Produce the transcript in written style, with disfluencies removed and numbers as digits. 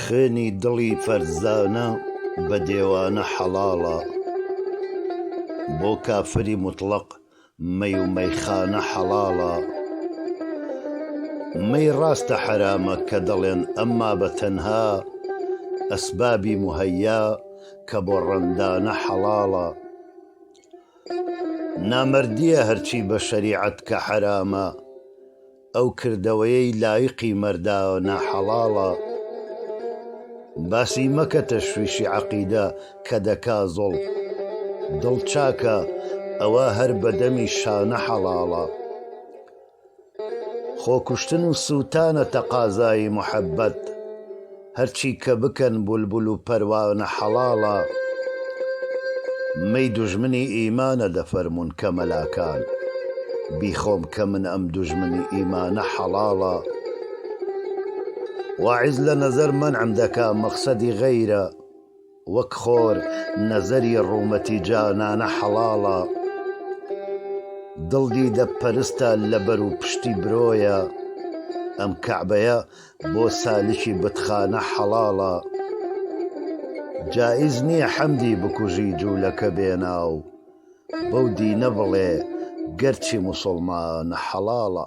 خوێنی دڵی فەرزانە بە دێوانە حەڵاڵە، بۆ کافری موتڵەق مەی و مەیخانە حەڵاڵە. مەی ڕاستە حەرامە کە دەڵێن، ئەمما بەتەنها ئەسبابی موهەیا کە بۆ ڕەندانە حەڵاڵە. نامەردیە هەرچی بە شەریعەت کە حەرامە، ئەو کردەوەیەی لایقی مەردانە حەڵاڵە. باسی مەکە تەشویشی عەقیدە کە دەکا زوڵ، دڵ چاکە ئەوە هەر بەدەمی شانە حەڵاڵە. خۆکوشتن و سووتانە تەقازای موحەبەت، هەرچی کە بکەن بولبول و پەروانە حەڵاڵە. مەی دوژمنی ئیمانە دەفەرمون کە مەلاکان، بیخۆم کە من ئەم دوژمنی ئیمانە حەڵاڵە. واعیز لە نەزەر مەنعم دەکا مەقسەدی غەیرە، وەک خۆر نەزەری ڕوومەتی جانانە حەڵاڵە. دڵ دیدە پەرستە لەبەر و پشتی برۆیە، ئەم کەعبەیە بۆ سالکی بتخانە حەڵاڵە. جائیز نییە حەمدی بکوژی جوولەکە بێناو، بەو دینە بڵێ گەرچی موسڵمانە حەڵاڵە.